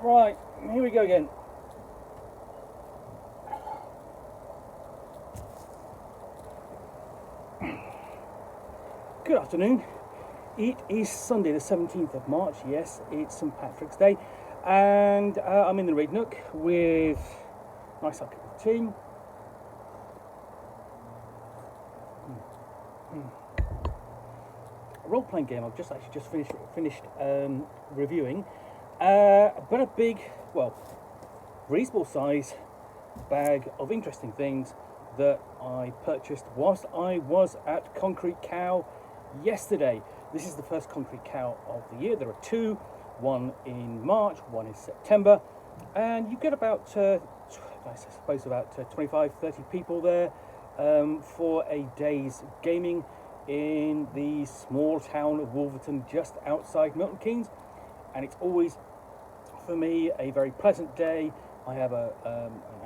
Right, here we go again. Good afternoon. It is Sunday the 17th of March. Yes, it's St Patrick's Day. And I'm in the Red Nook with a nice cup of tea. A role-playing game I've just finished reviewing. But a big, well, reasonable size bag of interesting things that I purchased whilst I was at Concrete Cow yesterday. This is the first Concrete Cow of the year. There are two, one in March, one in September, and you get about, I suppose about 25, 30 people there for a day's gaming in the small town of Wolverton, just outside Milton Keynes, and it's always, for me, a very pleasant day. I have an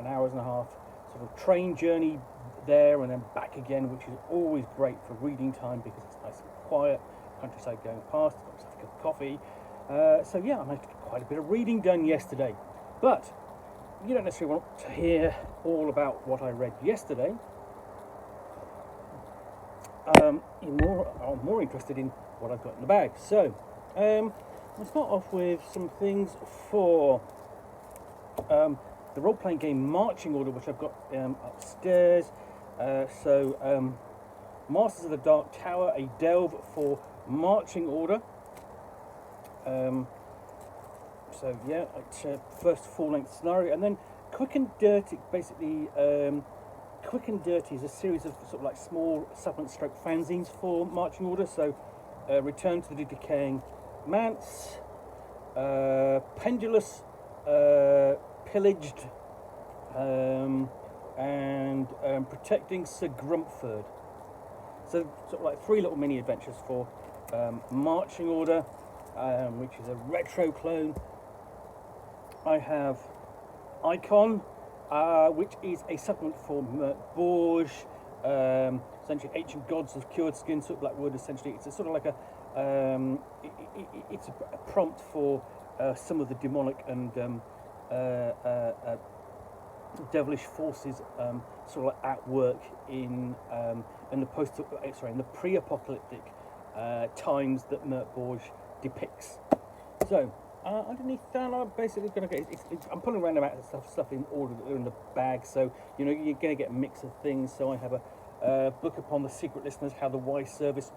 hour and a half sort of train journey there and then back again, which is always great for reading time because it's nice and quiet, countryside going past, I've got a cup of coffee. So yeah, I managed to get quite a bit of reading done yesterday. But you don't necessarily want to hear all about what I read yesterday. I'm more interested in what I've got in the bag. So I'll start off with some things for the role-playing game Marching Order, which I've got upstairs. Masters of the Dark Tower, a delve for Marching Order. So yeah, it's first full-length scenario, and then Quick and Dirty. Basically, Quick and Dirty is a series of sort of like small supplement-stroke fanzines for Marching Order. So, Return to the Decaying Manse, Pendulous, Pillaged, and Protecting Sir Grumpford. So sort of like three little mini adventures for Marching Order, which is a retro clone. I have Icon, which is a supplement for Mert Borge, essentially Ancient Gods of Cured Skin, sort of like wood. Essentially, it's a sort of like it's a prompt for some of the demonic and devilish forces sort of like at work in the pre-apocalyptic times that Mert Borge depicts. So underneath that, I'm basically going to get. I'm pulling around about stuff in order that are in the bag. So you're going to get a mix of things. So I have a book upon the secret listeners, how the Y service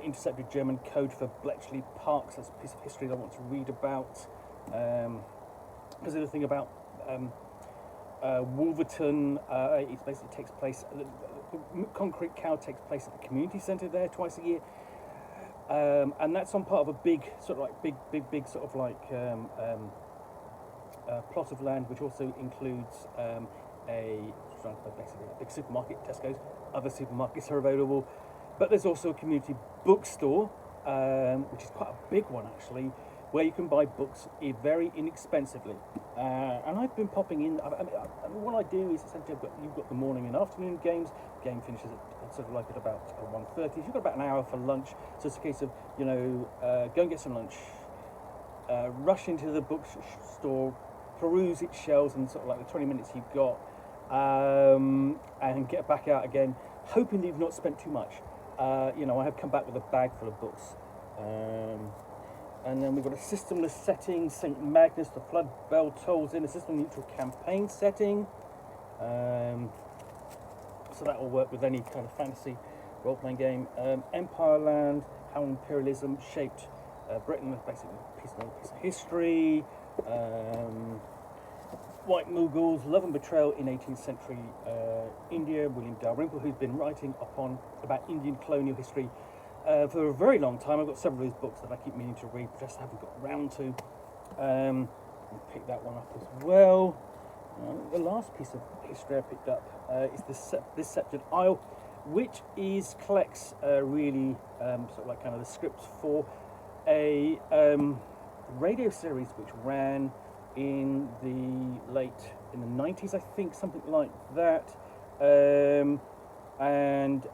intercepted German code for Bletchley Parks. That's a piece of history that I want to read about. Because the other thing about Wolverton, it basically takes place. The Concrete Cow takes place at the community centre there twice a year, and that's on part of a big sort of like big sort of like plot of land, which also includes basically a big supermarket, Tesco's. Other supermarkets are available, but there's also a community bookstore, which is quite a big one actually, where you can buy books very inexpensively. And I've been popping in. What I do is essentially you've got the morning and afternoon games. Game finishes at sort of like at about 1:30. You've got about an hour for lunch, so it's a case of go and get some lunch, rush into the bookstore, peruse its shelves, and sort of like the 20 minutes you've got, and get back out again, hoping that you've not spent too much. I have come back with a bag full of books. And then we've got a systemless setting, St. Magnus, the Flood Bell Tolls in, a system neutral campaign setting. So that will work with any kind of fantasy role-playing game. Empire Land, how imperialism shaped Britain, basically a piece of history. White Mughals, Love and Betrayal in 18th century India, William Dalrymple, who's been writing about Indian colonial history for a very long time. I've got several of these books that I keep meaning to read, but just haven't got around to. I'll pick that one up as well. The last piece of history I picked up is this Sceptred Isle, which collects really sort of like kind of the scripts for a radio series which ran in the 90s, I think, something like that, and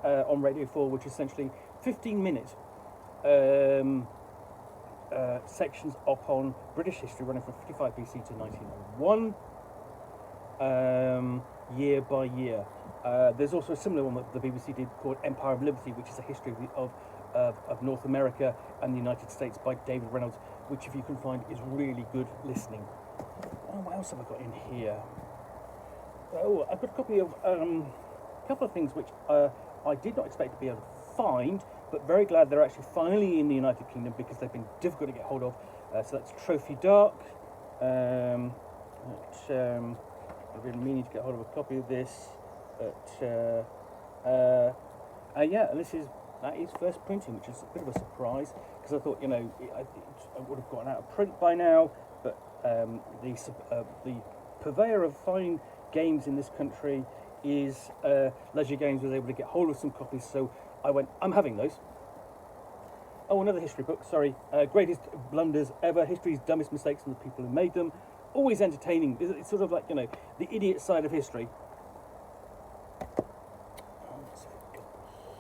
on Radio 4, which is essentially 15 minute sections upon British history running from 55 BC to 1901, year by year. There's also a similar one that the BBC did called Empire of Liberty, which is a history of North America and the United States by David Reynolds, which, if you can find, is really good listening. Oh, what else have I got in here? Oh, I've got a copy of a couple of things which I did not expect to be able to find, but very glad they're actually finally in the United Kingdom because they've been difficult to get hold of. So that's Trophy Dark. I've been meaning to get hold of a copy of this, but yeah, and that is first printing, which is a bit of a surprise because I thought, I would have gotten out of print by now. But the purveyor of fine games in this country is Leisure Games. Was able to get hold of some copies, so I went, I'm having those. Oh, another history book, sorry. Greatest blunders ever, history's dumbest mistakes and the people who made them. Always entertaining. It's sort of like, the idiot side of history.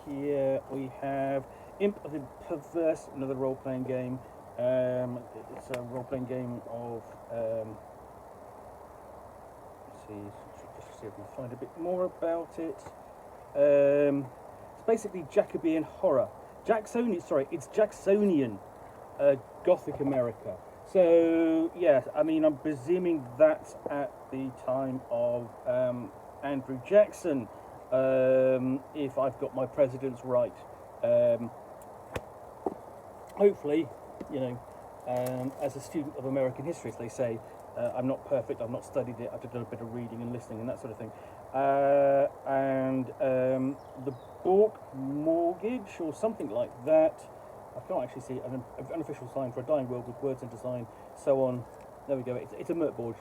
Here we have Imp of the Perverse, another role-playing game. It's a role-playing game of... let's see if we can find a bit more about it. It's basically Jacobean horror. It's Jacksonian Gothic America. So, yes, I mean, I'm presuming that's at the time of Andrew Jackson, if I've got my presidents right. Hopefully, as a student of American history, as they say, I'm not perfect, I've not studied it, I've done a bit of reading and listening and that sort of thing. The Bork Mortgage, or something like that. I can't actually see an unofficial sign for a dying world with words and design, so on. There we go. It's a Mert Borg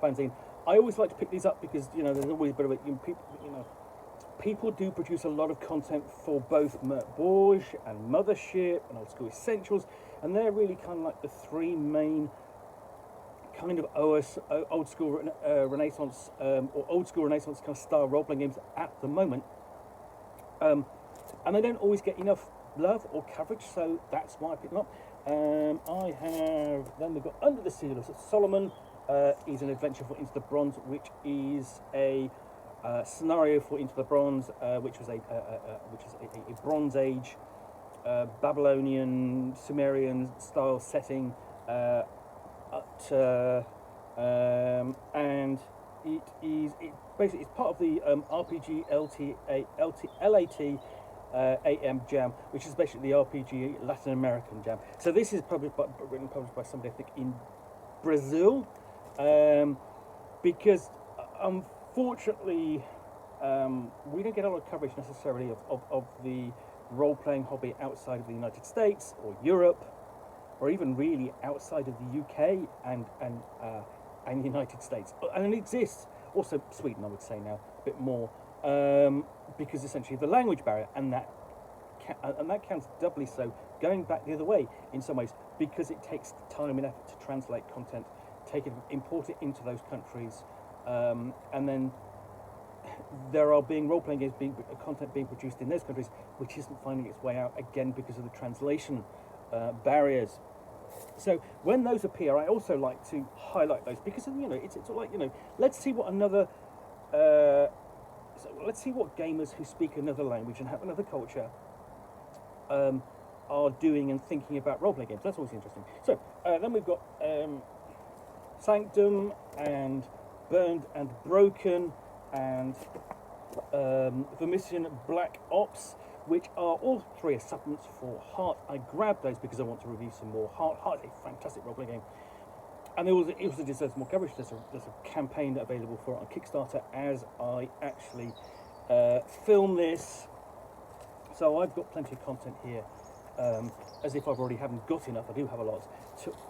fanzine. I always like to pick these up because there's always a bit of a people do produce a lot of content for both Mert Borg and Mothership and Old School Essentials, and they're really kind of like the three main kind of old school Renaissance or old school Renaissance kind of style role-playing games at the moment, and they don't always get enough love or coverage, so that's why I picked them up. Then we've got Under the Seal of Solomon. Is an adventure for Into the Bronze, which is a scenario for Into the Bronze, which is a Bronze Age Babylonian Sumerian style setting, and it's part of the RPG LAT AM Jam, which is basically the RPG Latin American Jam. So this is published by somebody, I think, in Brazil, because unfortunately we don't get a lot of coverage necessarily of the role-playing hobby outside of the United States or Europe, or even really outside of the UK and the United States. And it exists also Sweden, I would say now, a bit more. Because essentially the language barrier, and that counts doubly so, going back the other way in some ways, because it takes time and effort to translate content, import it into those countries, and then there are role-playing games content being produced in those countries which isn't finding its way out, again because of the translation barriers. So when those appear, I also like to highlight those because it's like let's see what another. So let's see what gamers who speak another language and have another culture are doing and thinking about role-playing games. That's always interesting. So then we've got Sanctum and Burned and Broken and Vermisian Black Ops, which are all three are supplements for Heart. I grabbed those because I want to review some more. Heart is a fantastic role-playing game. And it also deserves more coverage. There's a campaign available for it on Kickstarter as I actually film this. So I've got plenty of content here, as if I've already haven't got enough. I do have a lot,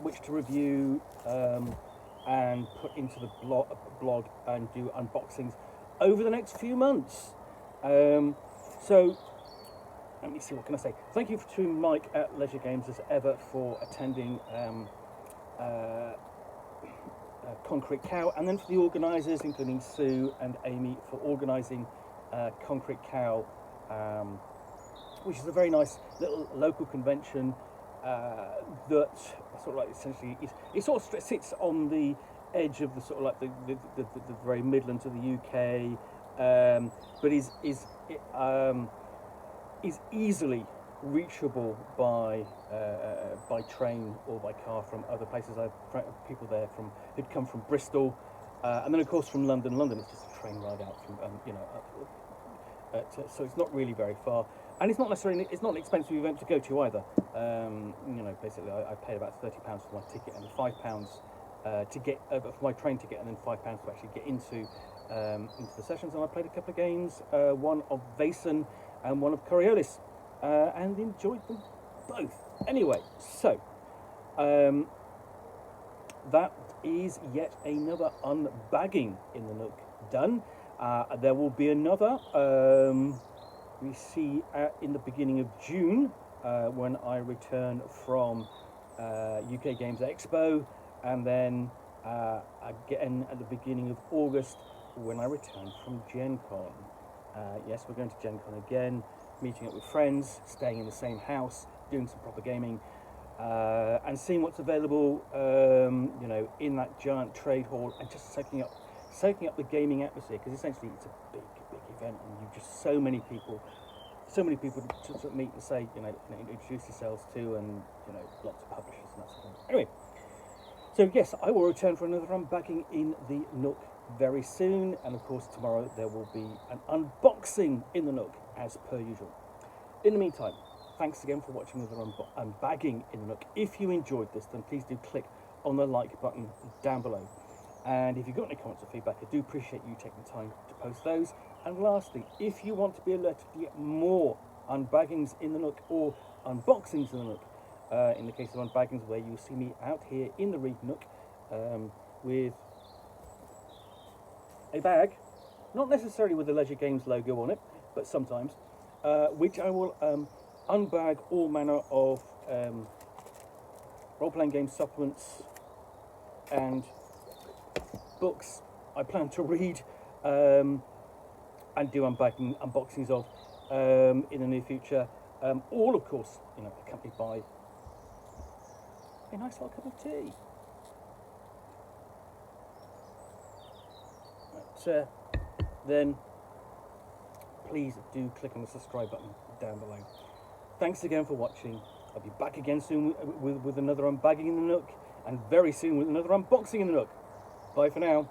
which to review and put into the blog and do unboxings over the next few months. So let me see, what can I say? Thank you to Mike at Leisure Games as ever for attending Concrete Cow, and then for the organisers, including Sue and Amy, for organising Concrete Cow, which is a very nice little local convention that sort of like essentially it sort of sits on the edge of the sort of like the very Midlands of the UK, but is easily reachable by train or by car from other places. I've people there from who'd come from Bristol, and then of course from London. London is just a train ride out from so it's not really very far, and it's not an expensive event to go to either. Basically I paid about £30 for my ticket and £5 to get for my train ticket, and then £5 to actually get into the sessions. And I played a couple of games, one of Vason and one of Coriolis, and enjoyed them both. Anyway, so that is yet another unbagging in the Nook done. There will be another, we see in the beginning of June, when I return from UK Games Expo, and then again at the beginning of August when I return from Gen Con. Yes, we're going to Gen Con again, meeting up with friends, staying in the same house, doing some proper gaming, and seeing what's available, in that giant trade hall, and just soaking up the gaming atmosphere, because essentially it's a big event, and you just so many people to meet and say, introduce yourselves to, and lots of publishers and that sort of thing. Anyway, so yes, I will return for another unbagging in the Nook very soon, and of course tomorrow there will be an unboxing in the Nook as per usual. In the meantime, thanks again for watching another unbagging in the Nook. If you enjoyed this, then please do click on the like button down below. And if you've got any comments or feedback, I do appreciate you taking the time to post those. And lastly, if you want to be alerted to get more unbaggings in the Nook or unboxings in the Nook, in the case of unbaggings where you see me out here in the Reed Nook with a bag, not necessarily with the Leisure Games logo on it, but sometimes, which I will unbag all manner of role-playing game supplements and books I plan to read and do unboxings of in the near future. All, of course, accompanied by a nice little cup of tea. But, then please do click on the subscribe button down below. Thanks again for watching. I'll be back again soon with another unbagging in the Nook, and very soon with another unboxing in the Nook. Bye for now.